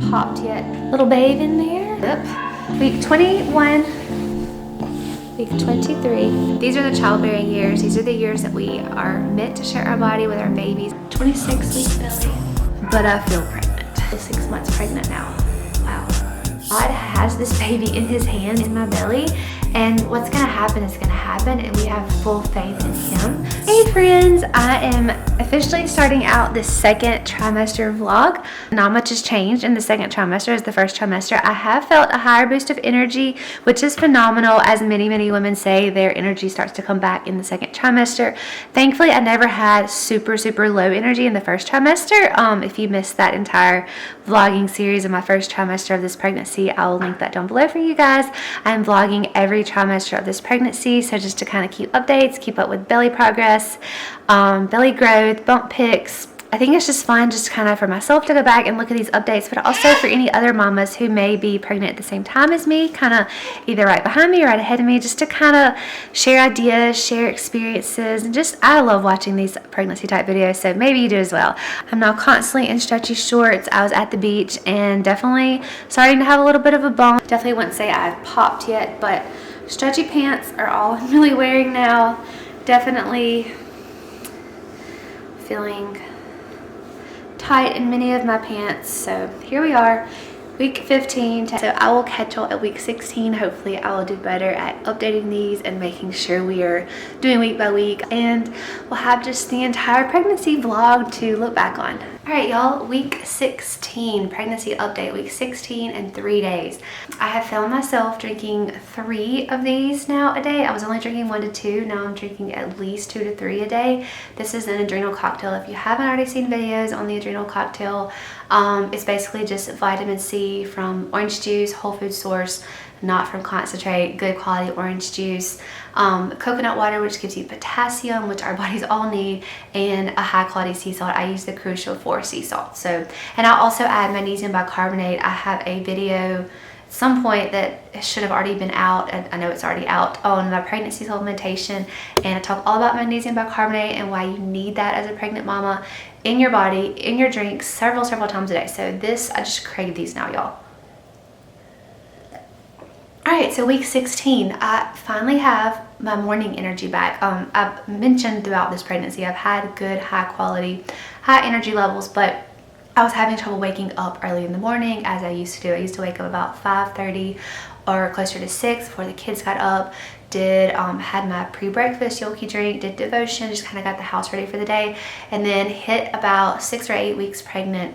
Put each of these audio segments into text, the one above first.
popped yet. Little babe in there. Yep. Week 21, week 23. These are the childbearing years. These are the years that we are meant to share our body with our babies. 26 week belly, but I feel pregnant. 6 months pregnant now. Wow. God has this baby in his hand in my belly, and what's gonna happen is gonna happen, and we have full faith in him. Hey friends, I am officially starting out this second trimester vlog. Not much has changed in the second trimester as the first trimester. I have felt a higher boost of energy, which is phenomenal. As many women say, their energy starts to come back in the second trimester. Thankfully, I never had super low energy in the first trimester. If you missed that entire vlogging series of my first trimester of this pregnancy, I will link that down below for you guys. I'm vlogging every trimester of this pregnancy, so just to kind of keep updates, keep up with belly progress, belly growth, bump pics. I think it's just fun just kind of for myself to go back and look at these updates, but also for any other mamas who may be pregnant at the same time as me, kind of either right behind me or right ahead of me, just to kind of share ideas, share experiences, and just, I love watching these pregnancy type videos, so maybe you do as well. I'm now constantly in stretchy shorts. I was at the beach and definitely starting to have a little bit of a bump. Definitely wouldn't say I've popped yet, but stretchy pants are all I'm really wearing now. Definitely feeling tight in many of my pants. So here we are, week 15. So I will catch y'all at week 16. Hopefully I will do better at updating these and making sure we are doing week by week, and we'll have just the entire pregnancy vlog to look back on. All right, y'all, week 16, pregnancy update, week 16 and 3 days. I have found myself drinking 3 of these now a day. I was only drinking 1 to 2. Now I'm drinking at least 2 to 3 a day. This is an adrenal cocktail. If you haven't already seen videos on the adrenal cocktail, it's basically just vitamin C from orange juice, whole food source, not from concentrate, good quality orange juice, coconut water, which gives you potassium, which our bodies all need, and a high quality sea salt. I use the Crucial 4 sea salt. So, and I'll also add magnesium bicarbonate. I have a video at some point that should have already been out, and I know it's already out, on my pregnancy supplementation, and I talk all about magnesium bicarbonate and why you need that as a pregnant mama in your body, in your drinks, several times a day. So this, I just crave these now, y'all. All right, so week 16, I finally have my morning energy back. I've mentioned throughout this pregnancy, I've had good, high quality, high energy levels, but I was having trouble waking up early in the morning as I used to do. I used to wake up about 5:30 or closer to 6 before the kids got up, had my pre-breakfast yoki drink, did devotion, just kind of got the house ready for the day, and then hit about 6 or 8 weeks pregnant.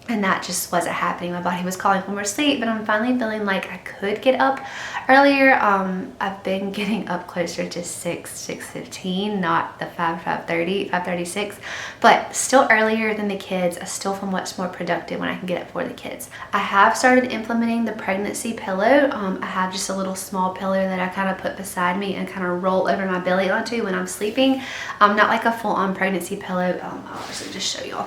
And that just wasn't happening. My body was calling for more sleep, but I'm finally feeling like I could get up earlier. I've been getting up closer to 6:15, not the 5:30, 5:36, but still earlier than the kids. I still feel much more productive when I can get up for the kids. I have started implementing the pregnancy pillow. I have just a little small pillow that I kind of put beside me and kind of roll over my belly onto when I'm sleeping. Not like a full-on pregnancy pillow. I'll actually just show y'all.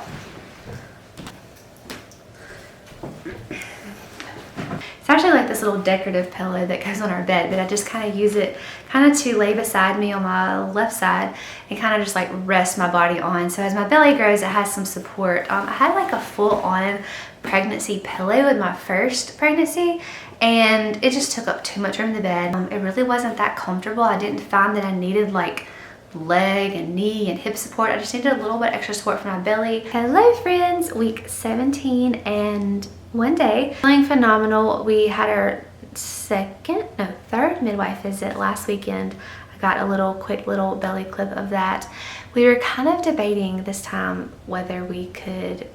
It's actually like this little decorative pillow that goes on our bed, but I just kind of use it kind of to lay beside me on my left side and kind of just like rest my body on. So as my belly grows, it has some support. I had like a full-on pregnancy pillow with my first pregnancy, and it just took up too much room in the bed. It really wasn't that comfortable. I didn't find that I needed like leg and knee and hip support. I just needed a little bit extra support for my belly. Hello friends, week 17 and 1 day. Feeling phenomenal. We had our third midwife visit last weekend. I got a quick little belly clip of that. We were kind of debating this time whether we could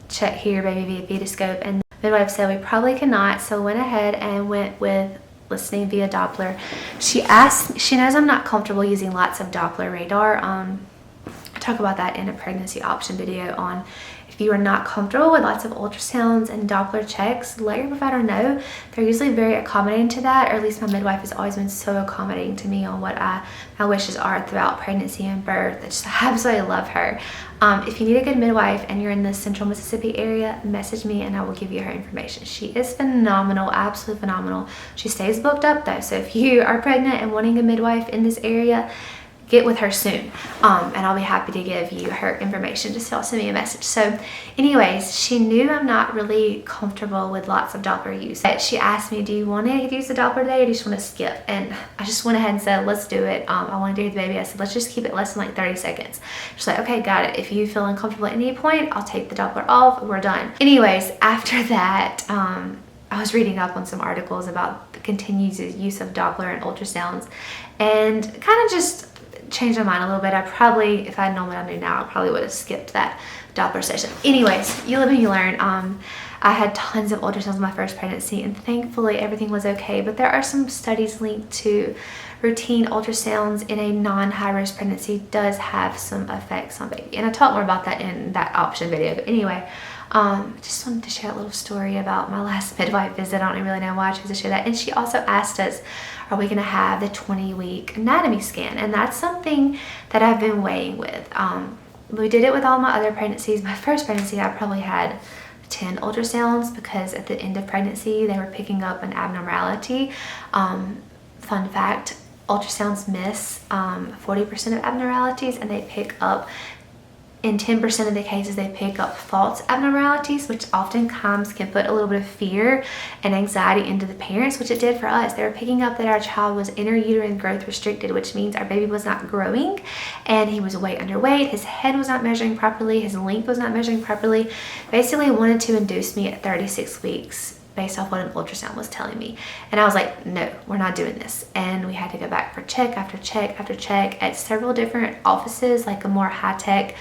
check here baby via Vitascope, and the midwife said we probably cannot, so went ahead and went with listening via Doppler. She knows I'm not comfortable using lots of Doppler radar. I talk about that in a pregnancy option video on if you are not comfortable with lots of ultrasounds and Doppler checks, let your provider know. They're usually very accommodating to that, or at least my midwife has always been so accommodating to me on what my wishes are throughout pregnancy and birth. I just absolutely love her. If you need a good midwife and you're in the central Mississippi area, message me and I will give you her information. She is phenomenal, absolutely phenomenal. She stays booked up though, so if you are pregnant and wanting a midwife in this area, get with her soon, and I'll be happy to give you her information. Just send me a message. So anyways, she knew I'm not really comfortable with lots of Doppler use. But she asked me, do you want to use the Doppler today, or do you just want to skip? And I just went ahead and said, let's do it. I want to do the baby. I said, let's just keep it less than like 30 seconds. She's like, okay, got it. If you feel uncomfortable at any point, I'll take the Doppler off. We're done. Anyways, after that, I was reading up on some articles about the continued use of Doppler and ultrasounds, and kind of just changed my mind a little bit. I probably, if I had known what I knew now, I probably would have skipped that Doppler session. Anyways, you live and you learn. I had tons of ultrasounds in my first pregnancy, and thankfully everything was okay, but there are some studies linked to routine ultrasounds in a non-high-risk pregnancy does have some effects on baby, and I talk more about that in that option video. But anyway, just wanted to share a little story about my last midwife visit. I don't really know why I chose to share that. And she also asked us, are we going to have the 20-week anatomy scan? And that's something that I've been weighing with. We did it with all my other pregnancies. My first pregnancy, I probably had 10 ultrasounds, because at the end of pregnancy, they were picking up an abnormality. Fun fact, ultrasounds miss 40% of abnormalities, and they pick up, in 10% of the cases, they pick up false abnormalities, which oftentimes can put a little bit of fear and anxiety into the parents, which it did for us. They were picking up that our child was intrauterine growth restricted, which means our baby was not growing, and he was way underweight. His head was not measuring properly. His length was not measuring properly. Basically wanted to induce me at 36 weeks based off what an ultrasound was telling me. And I was like, no, we're not doing this. And we had to go back for check after check after check at several different offices, like a more high-tech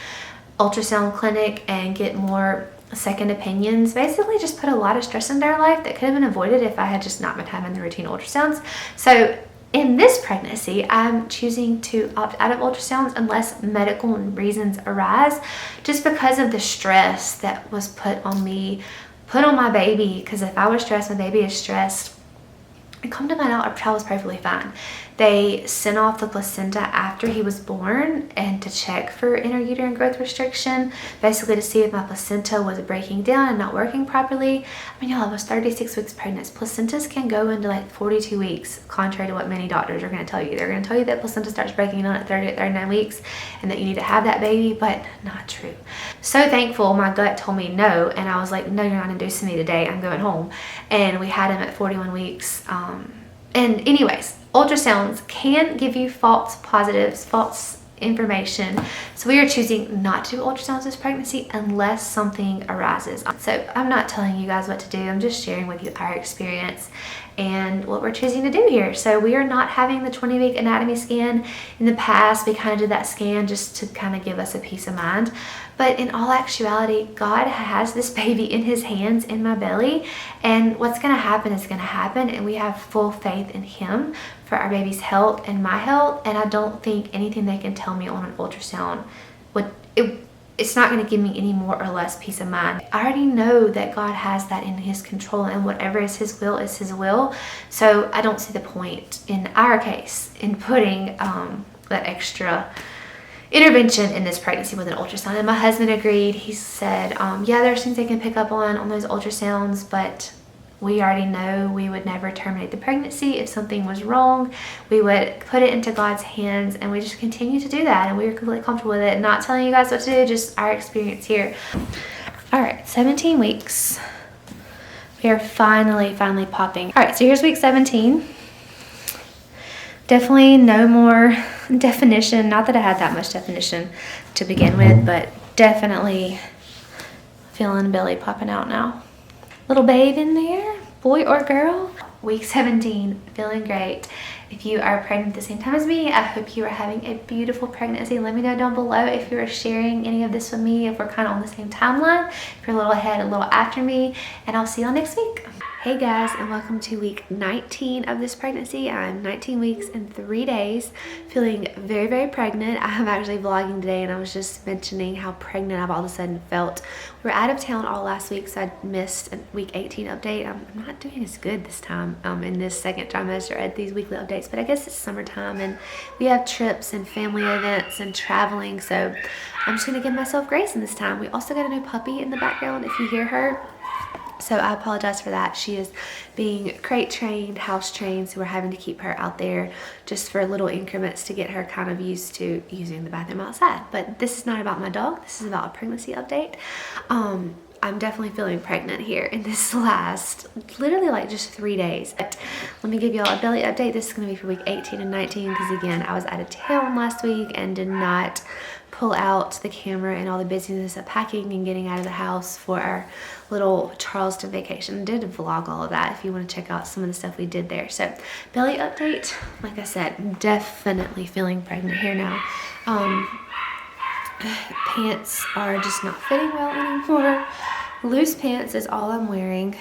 ultrasound clinic, and get more second opinions. Basically just put a lot of stress in their life that could have been avoided if I had just not been having the routine ultrasounds. So in this pregnancy, I'm choosing to opt out of ultrasounds unless medical reasons arise, just because of the stress that was put on me, put on my baby. Because if I was stressed, my baby is stressed. And come to find out, our child was perfectly fine. They sent off the placenta after he was born, and to check for intrauterine growth restriction, basically to see if my placenta was breaking down and not working properly. I mean, y'all, I was 36 weeks pregnant. Placentas can go into like 42 weeks, contrary to what many doctors are going to tell you. They're going to tell you that placenta starts breaking down at 39 weeks and that you need to have that baby, but not true. So thankful my gut told me no, and I was like, no, you're not inducing me today. I'm going home. And we had him at 41 weeks. And anyways, ultrasounds can give you false positives, false information. So we are choosing not to do ultrasounds this pregnancy unless something arises. So I'm not telling you guys what to do. I'm just sharing with you our experience and what we're choosing to do here. So we are not having the 20-week anatomy scan. In the past, we kind of did that scan just to kind of give us a peace of mind. But in all actuality, God has this baby in his hands, in my belly, and what's going to happen is going to happen, and we have full faith in him for our baby's health and my health. And I don't think anything they can tell me on an ultrasound it's not going to give me any more or less peace of mind. I already know that God has that in his control, and whatever is his will is his will. So I don't see the point in our case in putting that extra intervention in this pregnancy with an ultrasound. And my husband agreed. He said, yeah, there's things they can pick up on those ultrasounds, but we already know we would never terminate the pregnancy. If something was wrong, we would put it into God's hands, and we just continue to do that. And we were completely comfortable with it. Not telling you guys what to do, just our experience here. All right, 17 weeks. We are finally popping. All right, so here's week 17. Definitely no more definition. Not that I had that much definition to begin with, but definitely feeling belly popping out now. Little babe in there, boy or girl. Week 17, feeling great. If you are pregnant at the same time as me, I hope you are having a beautiful pregnancy. Let me know down below if you are sharing any of this with me, if we're kind of on the same timeline, if you're a little ahead, a little after me, and I'll see y'all next week. Hey guys, and welcome to week 19 of this pregnancy. I'm 19 weeks and 3 days, feeling very, very pregnant. I'm actually vlogging today, and I was just mentioning how pregnant I've all of a sudden felt. We were out of town all last week, so I missed a week 18 update. I'm not doing as good this time in this second trimester at these weekly updates, but I guess it's summertime, and we have trips and family events and traveling, so I'm just gonna give myself grace in this time. We also got a new puppy in the background if you hear her. So I apologize for that. She is being crate trained, house trained, so we're having to keep her out there just for little increments to get her kind of used to using the bathroom outside. But this is not about my dog. This is about a pregnancy update. I'm definitely feeling pregnant here in this last, literally like just 3 days. But let me give y'all a belly update. This is gonna be for week 18 and 19 because again, I was out of town last week and did not pull out the camera and all the busyness of packing and getting out of the house for our little Charleston vacation. I did vlog all of that if you want to check out some of the stuff we did there. So belly update, like I said, definitely feeling pregnant here now. Pants are just not fitting well anymore. Loose pants is all I'm wearing.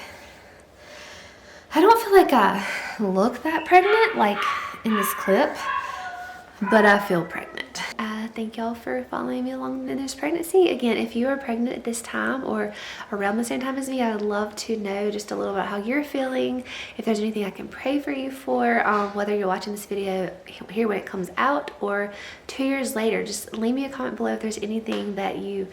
I don't feel like I look that pregnant like in this clip, but I feel pregnant. Thank y'all for following me along in this pregnancy. Again, if you are pregnant at this time or around the same time as me, I would love to know just a little about how you're feeling. If there's anything I can pray for you for, whether you're watching this video here when it comes out or 2 years later, just leave me a comment below if there's anything that you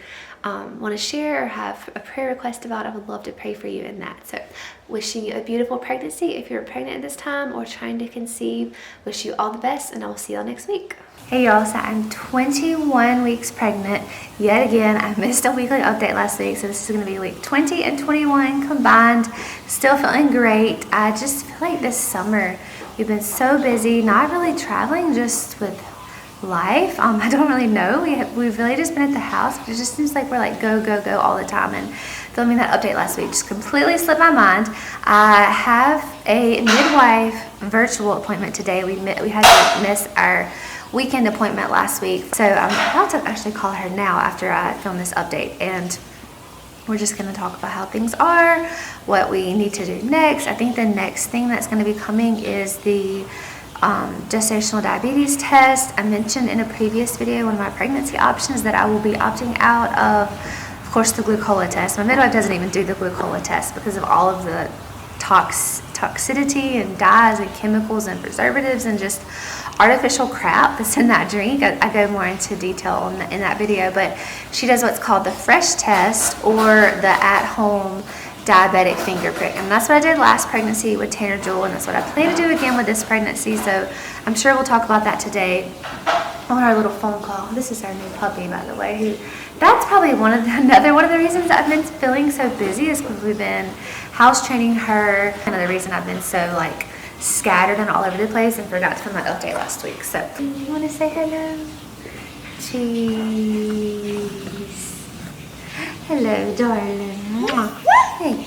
want to share or have a prayer request about. I would love to pray for you in that. So wishing you a beautiful pregnancy if you're pregnant at this time or trying to conceive. Wish you all the best, and I'll see y'all next week. Hey y'all, so I'm 21 weeks pregnant. Yet again, I missed a weekly update last week, so this is going to be week 20 and 21 combined. Still feeling great. I just feel like this summer we've been so busy, not really traveling, just with life. I don't really know. We've really just been at the house, but it just seems like we're like go, go, go all the time. And filming that update last week just completely slipped my mind. I have a midwife virtual appointment today. We had to miss our weekend appointment last week, so I'm about to actually call her now after I film this update, and we're just going to talk about how things are, what we need to do next. I think the next thing that's going to be coming is the gestational diabetes test. I mentioned in a previous video one of my pregnancy options that I will be opting out of course, the glucola test. My midwife doesn't even do the glucola test because of all of the toxicity and dyes and chemicals and preservatives and just artificial crap that's in that drink. I go more into detail in that video, but she does what's called the fresh test or the at-home diabetic finger prick, and that's what I did last pregnancy with Tanner Jewel, and that's what I plan to do again with this pregnancy. So I'm sure we'll talk about that today on our little phone call. This is our new puppy, by the way. That's probably another one of the reasons I've been feeling so busy is because we've been house training her. Another reason I've been so like scattered and all over the place and forgot to film my update last week. So you want to say hello? Cheese. Hello, darling. Hey.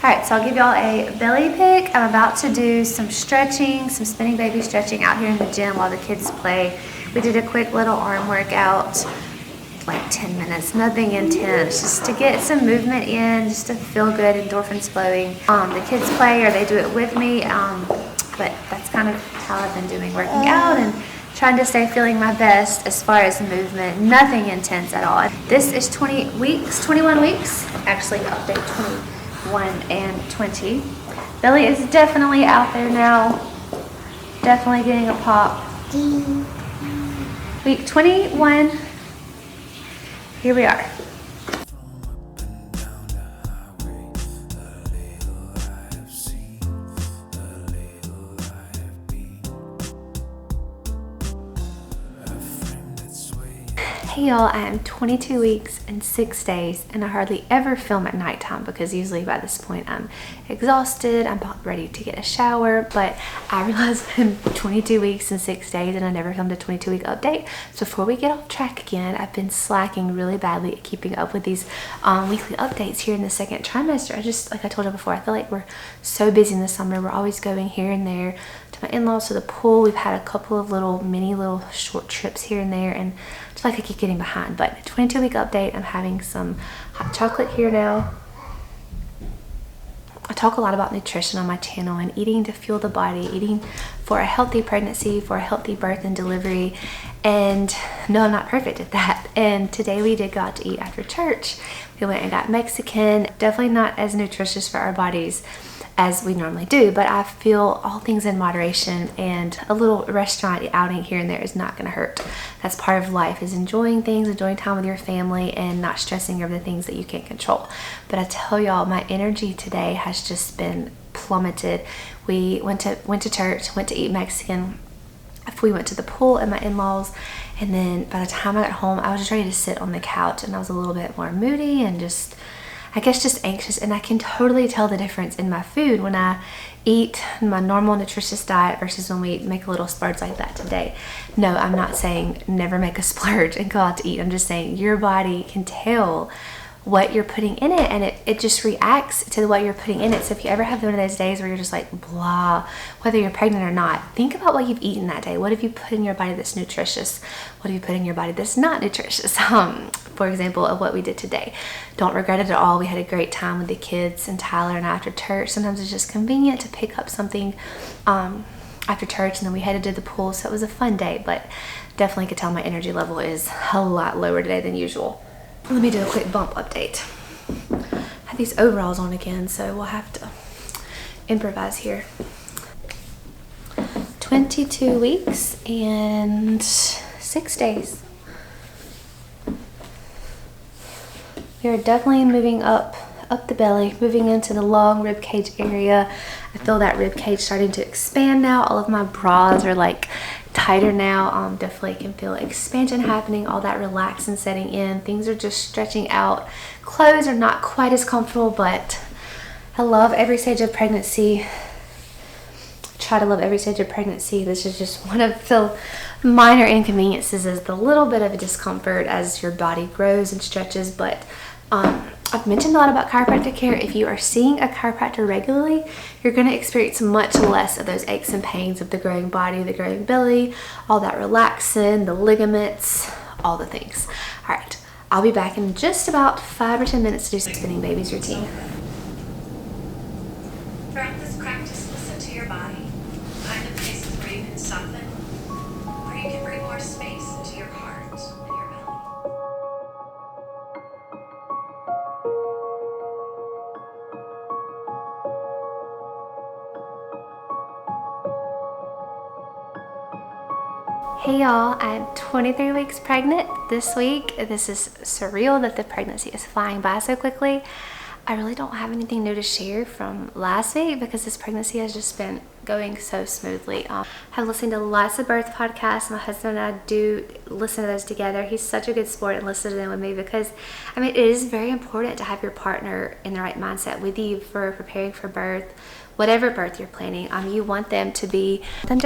Alright, so I'll give y'all a belly pic. I'm about to do some stretching, some spinning baby stretching out here in the gym while the kids play. We did a quick little arm workout, like 10 minutes, nothing intense, just to get some movement in, just to feel good, endorphins flowing. The kids play or they do it with me, but that's kind of how I've been doing, working out and trying to stay feeling my best as far as movement, nothing intense at all. This is 21 weeks, actually update 21 and 20. Belly is definitely out there now, definitely getting a pop. Week 21, here we are. Hey y'all, I am 22 weeks and 6 days, and I hardly ever film at nighttime because usually by this point I'm exhausted, I'm about ready to get a shower, but I realized I'm 22 weeks and 6 days and I never filmed a 22-week update. So before we get off track again, I've been slacking really badly at keeping up with these weekly updates here in the second trimester. I just, like I told you before, I feel like we're so busy in the summer. We're always going here and there to my in-laws, to the pool. We've had a couple of little short trips here and there, and I feel like I keep getting behind. But 22-week update, I'm having some hot chocolate here now. I talk a lot about nutrition on my channel and eating to fuel the body, eating for a healthy pregnancy, for a healthy birth and delivery. And no, I'm not perfect at that. And today we did go out to eat after church. We went and got Mexican, definitely not as nutritious for our bodies as we normally do, but I feel all things in moderation, and a little restaurant outing here and there is not going to hurt. That's part of life, is enjoying things, enjoying time with your family, and not stressing over the things that you can't control. But I tell y'all, my energy today has just been plummeted. We went to church, went to eat Mexican. We went to the pool at my in-laws, and then by the time I got home, I was just ready to sit on the couch, and I was a little bit more moody and just, I guess, just anxious. And I can totally tell the difference in my food when I eat my normal nutritious diet versus when we make a little splurge like that today. No, I'm not saying never make a splurge and go out to eat. I'm just saying your body can tell what you're putting in it, and it just reacts to what you're putting in it. So if you ever have one of those days where you're just like blah, whether you're pregnant or not, think about what you've eaten that day. What have you put in your body that's nutritious? What have you put in your body that's not nutritious? For example, of what we did today. Don't regret it at all. We had a great time with the kids and Tyler and after church. Sometimes it's just convenient to pick up something after church, and then we headed to the pool. So it was a fun day, but definitely could tell my energy level is a lot lower today than usual. Let me do a quick bump update. I have these overalls on again, so we'll have to improvise here. 22 weeks and 6 days. We are definitely moving up the belly, moving into the long rib cage area. I feel that rib cage starting to expand now. All of my bras are like tighter now. Definitely can feel expansion happening, all that relaxing setting in. Things are just stretching out. Clothes are not quite as comfortable, but I love every stage of pregnancy. Try to love every stage of pregnancy. This is just one of the minor inconveniences, is the little bit of a discomfort as your body grows and stretches. But I've mentioned a lot about chiropractic care. If you are seeing a chiropractor regularly, you're going to experience much less of those aches and pains of the growing body, the growing belly, all that relaxing, the ligaments, all the things. All right, I'll be back in just about 5 or 10 minutes to do some spinning babies routine. Throughout this practice, listen to your body. Find the places where you can soften, where you can bring more space into your heart and your belly. Hey y'all, I'm 23 weeks pregnant this week. This is surreal that the pregnancy is flying by so quickly. I really don't have anything new to share from last week because this pregnancy has just been going so smoothly. I've listened to lots of birth podcasts. My husband and I do listen to those together. He's such a good sport and listen to them with me because, I mean, it is very important to have your partner in the right mindset with you for preparing for birth. Whatever birth you're planning, you want them to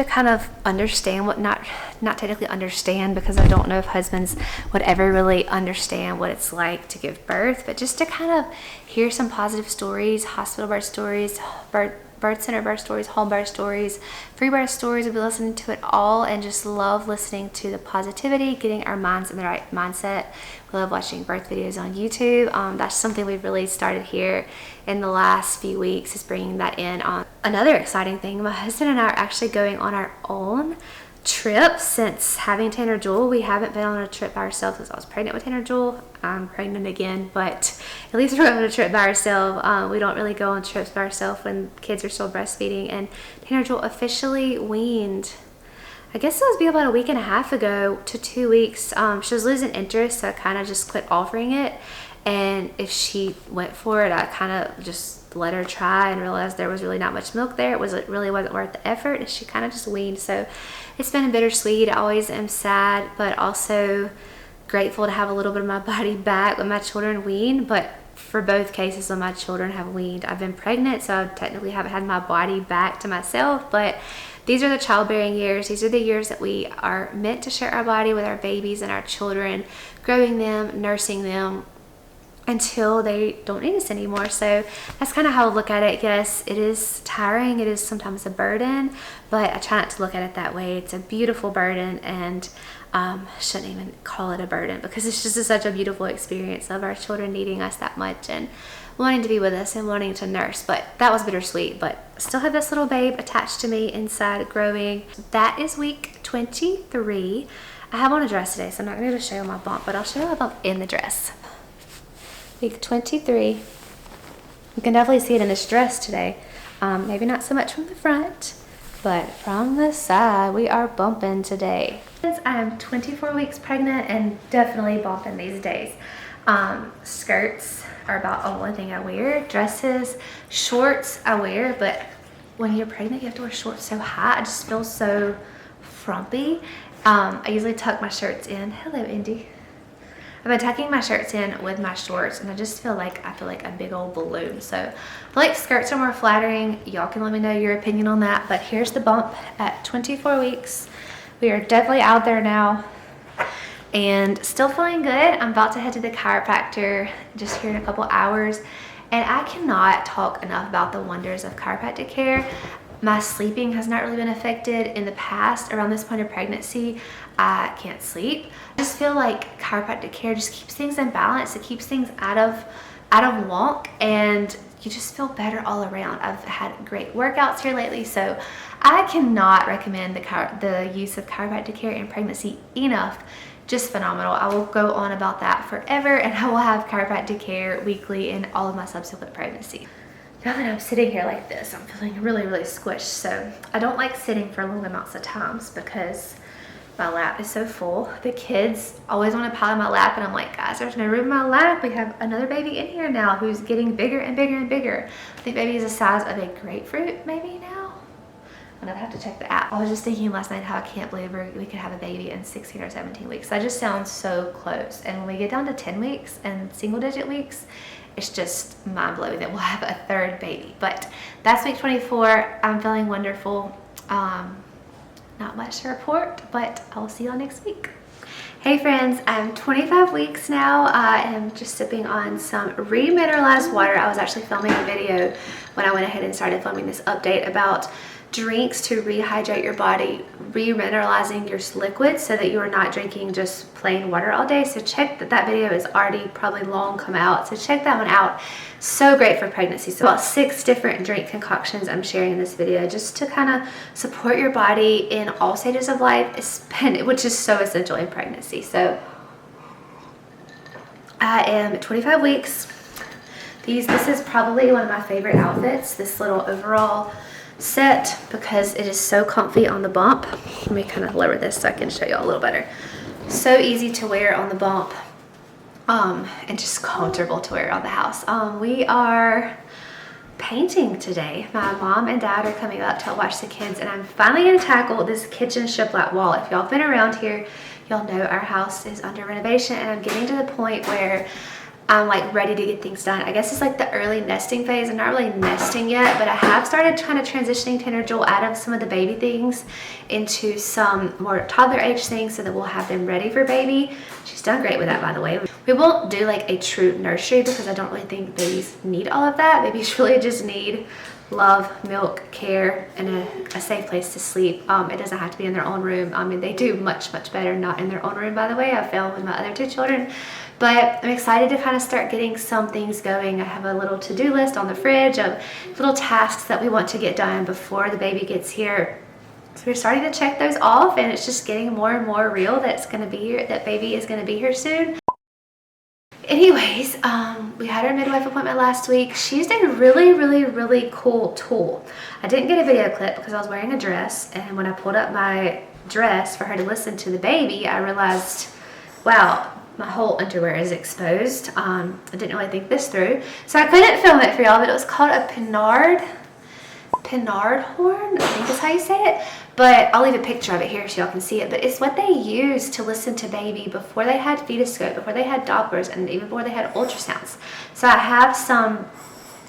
kind of understand what, not technically understand, because I don't know if husbands would ever really understand what it's like to give birth, but just to kind of hear some positive stories, hospital birth stories, birth center birth stories, home birth stories, free birth stories. We'll be listening to it all and just love listening to the positivity, getting our minds in the right mindset. We love watching birth videos on YouTube. That's something we've really started here in the last few weeks, is bringing that in. On another exciting thing, my husband and I are actually going on our own trip since having Tanner Jewel. We haven't been on a trip by ourselves since I was pregnant with Tanner Jewel. I'm pregnant again, but at least we're on a trip by ourselves. We don't really go on trips by ourselves when kids are still breastfeeding. And Tanner Jewel officially weaned, I guess it was about a week and a half ago to 2 weeks. She was losing interest, so I kind of just quit offering it. And if she went for it, I kind of just let her try and realized there was really not much milk there. It really wasn't worth the effort, and she kind of just weaned. So it's been bittersweet. I always am sad, but also grateful to have a little bit of my body back when my children wean. But for both cases when my children have weaned, I've been pregnant, so I technically haven't had my body back to myself. But these are the childbearing years. These are the years that we are meant to share our body with our babies and our children, growing them, nursing them, until they don't need us anymore. So that's kind of how I look at it. Yes, it is tiring, it is sometimes a burden, but I try not to look at it that way. It's a beautiful burden, and shouldn't even call it a burden, because it's just such a beautiful experience of our children needing us that much and wanting to be with us and wanting to nurse. But that was bittersweet, but still have this little babe attached to me inside, growing. That is week 23. I have on a dress today, so I'm not going to be able to show you my bump, but I'll show you my bump in the dress. Week 23. You can definitely see it in this dress today. Maybe not so much from the front, but from the side, we are bumping today. I am 24 weeks pregnant and definitely bumping these days. Skirts are about the only thing I wear. Dresses, shorts I wear, but when you're pregnant, you have to wear shorts so high. I just feel so frumpy. I usually tuck my shirts in. Hello, Indy. I've been tucking my shirts in with my shorts, and I just feel like a big old balloon. So I feel like skirts are more flattering. Y'all can let me know your opinion on that. But here's the bump at 24 weeks. We are definitely out there now and still feeling good. I'm about to head to the chiropractor just here in a couple hours. And I cannot talk enough about the wonders of chiropractic care. My sleeping has not really been affected in the past. Around this point of pregnancy, I can't sleep. I just feel like chiropractic care just keeps things in balance. It keeps things out of wonk, and you just feel better all around. I've had great workouts here lately, so I cannot recommend the use of chiropractic care in pregnancy enough. Just phenomenal. I will go on about that forever, and I will have chiropractic care weekly in all of my subsequent pregnancies. Now that I'm sitting here like this, I'm feeling really, really squished. So I don't like sitting for long amounts of times because my lap is so full. The kids always want to pile in my lap, and I'm like, guys, there's no room in my lap. We have another baby in here now who's getting bigger and bigger and bigger. I think baby is the size of a grapefruit maybe now. I'm gonna have to check the app. I was just thinking last night how I can't believe we could have a baby in 16 or 17 weeks. That just sounds so close. And when we get down to 10 weeks and single digit weeks, it's just mind-blowing that we'll have a third baby. But that's week 24. I'm feeling wonderful. Not much to report, but I'll see y'all next week. Hey friends, I'm 25 weeks now. I am just sipping on some remineralized water. I was actually filming a video when I went ahead and started filming this update about drinks to rehydrate your body, remineralizing your liquids so that you are not drinking just plain water all day. So check that video is already probably long come out. So check that one out. So great for pregnancy. So about 6 different drink concoctions I'm sharing in this video just to kind of support your body in all stages of life, which is so essential in pregnancy. So I am 25 weeks. This is probably one of my favorite outfits, this little overall set, because it is so comfy on the bump. Let me kind of lower this so I can show y'all a little better. So easy to wear on the bump, and just comfortable to wear around the house. We are painting today. My mom and dad are coming up to help watch the kids, and I'm finally going to tackle this kitchen shiplap wall. If y'all been around here, y'all know our house is under renovation, and I'm getting to the point where I'm like ready to get things done. I guess it's like the early nesting phase. I'm not really nesting yet, but I have started kind of transitioning Tanner Jewel out of some of the baby things into some more toddler age things so that we'll have them ready for baby. She's done great with that, by the way. We won't do like a true nursery because I don't really think babies need all of that. Babies really just need love, milk, care, and a safe place to sleep. It doesn't have to be in their own room. I mean, they do much better not in their own room, by the way. I failed with my other 2 children. But I'm excited to kind of start getting some things going. I have a little to-do list on the fridge of little tasks that we want to get done before the baby gets here. So we're starting to check those off, and it's just getting more and more real that it's going to be here, that baby is going to be here soon. Anyways, we had our midwife appointment last week. She used a really cool tool. I didn't get a video clip because I was wearing a dress, and when I pulled up my dress for her to listen to the baby, I realized, wow, my whole underwear is exposed. I didn't really think this through, so I couldn't film it for y'all, but it was called a Pinard horn, I think is how you say it. But I'll leave a picture of it here so y'all can see it. But it's what they used to listen to baby before they had fetoscope, before they had Dopplers, and even before they had ultrasounds. So I have some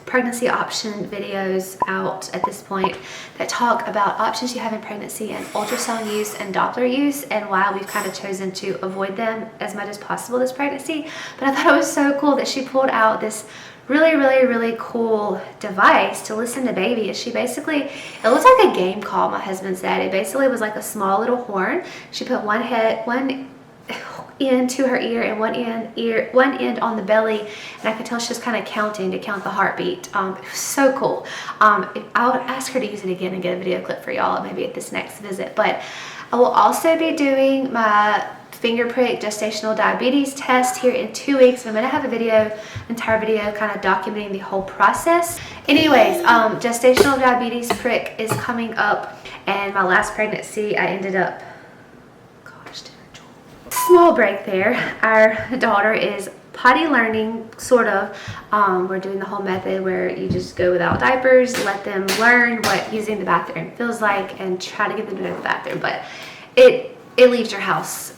pregnancy option videos out at this point that talk about options you have in pregnancy and ultrasound use and Doppler use, and why we've kind of chosen to avoid them as much as possible this pregnancy. But I thought it was so cool that she pulled out this really cool device to listen to baby. She basically, it looks like a game call, my husband said. It basically was like a small little horn. She put one end to her ear and one end on the belly, and I could tell she was kind of counting to count the heartbeat. It was so cool. I would ask her to use it again and get a video clip for y'all maybe at this next visit. But I will also be doing my finger prick gestational diabetes test here in 2 weeks. I'm gonna have a entire video kind of documenting the whole process. Anyways, gestational diabetes prick is coming up, and my last pregnancy I ended up, small break there. Our daughter is potty learning, sort of. We're doing the whole method where you just go without diapers, let them learn what using the bathroom feels like, and try to get them to the bathroom. But it leaves your house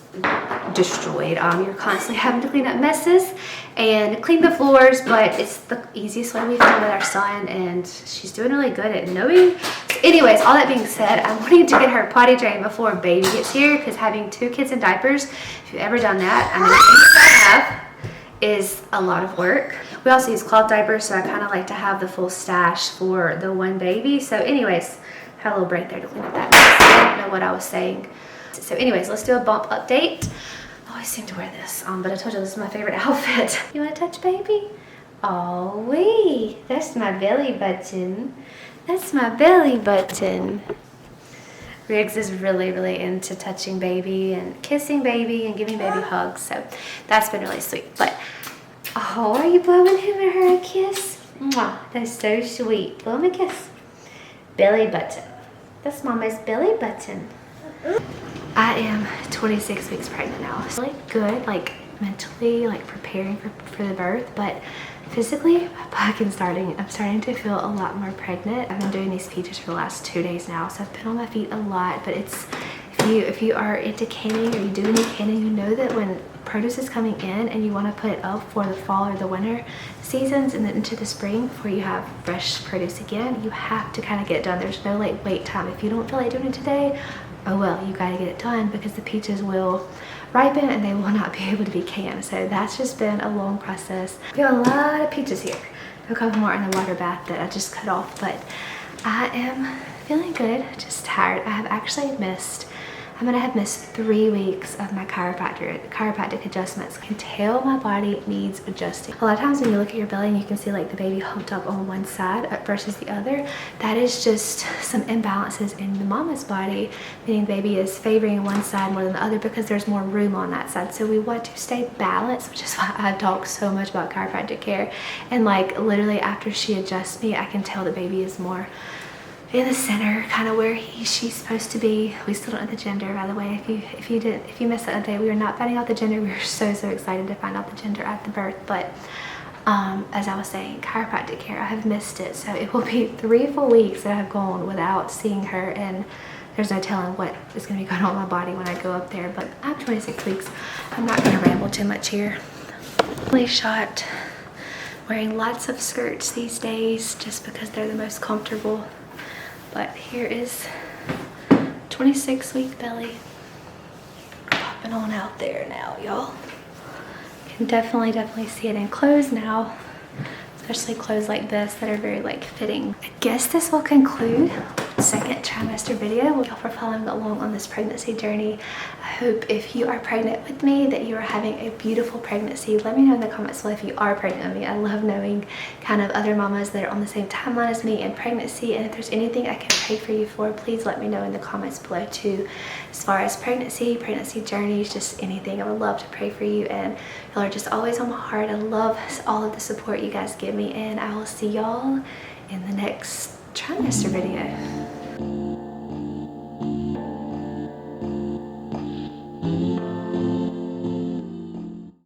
destroyed. You're constantly having to clean up messes and clean the floors, but it's the easiest way we found with our son, and she's doing really good at knowing. So anyways, all that being said, I'm wanting to get her potty trained before baby gets here, because having 2 kids in diapers, if you've ever done that, I mean, I have, is a lot of work. We also use cloth diapers, so I kind of like to have the full stash for the one baby. So anyways, had a little break there to clean up that mess. I don't know what I was saying. So anyways, let's do a bump update. I always seem to wear this, but I told you this is my favorite outfit. You want to touch baby? Oh wee, that's my belly button. That's my belly button. Riggs is really into touching baby and kissing baby and giving baby hugs, so that's been really sweet. But oh, are you blowing him or her a kiss? Mwah, that's so sweet. Blow him a kiss. Belly button. That's mama's belly button. I am 26 weeks pregnant now. It's really good, like mentally, like preparing for the birth, but physically, I'm starting to feel a lot more pregnant. I've been doing these features for the last 2 days now, so I've been on my feet a lot. But it's, if you are into canning or you do any canning, you know that when produce is coming in and you want to put it up for the fall or the winter seasons and then into the spring before you have fresh produce again, you have to kind of get it done. There's no like wait time. If you don't feel like doing it today, oh well, you got to get it done, because the peaches will ripen and they will not be able to be canned. So that's just been a long process. We have a lot of peaches here. A couple more in the water bath that I just cut off, but I am feeling good, just tired. I'm gonna have missed 3 weeks of my chiropractic adjustments. I can tell my body needs adjusting. A lot of times when you look at your belly and you can see like the baby humped up on one side versus the other, that is just some imbalances in the mama's body, meaning the baby is favoring one side more than the other because there's more room on that side. So we want to stay balanced, which is why I talk so much about chiropractic care. And like literally after she adjusts me, I can tell the baby is more in the center, kind of where she's supposed to be. We still don't know the gender, by the way. If you missed that day, we were not finding out the gender. We were so excited to find out the gender at the birth. But as I was saying, chiropractic care, I have missed it. So it will be 3 full weeks that I've gone without seeing her, and there's no telling what is going to be going on in my body when I go up there. But I'm 26 weeks. I'm not going to ramble too much here. Really shot wearing lots of skirts these days just because they're the most comfortable. But here is 26-week belly popping on out there now, y'all. You can definitely see it in clothes now, especially clothes like this that are very like fitting. I guess this will conclude the 2nd trimester video. Thank y'all for following along on this pregnancy journey. I hope if you are pregnant with me that you are having a beautiful pregnancy. Let me know in the comments below if you are pregnant with me. I love knowing kind of other mamas that are on the same timeline as me in pregnancy, and if there's anything I can pray for you for, please let me know in the comments below too. As far as pregnancy journeys, just anything, I would love to pray for you, and y'all are just always on my heart. I love all of the support you guys give me, and I will see y'all in the next trimester video.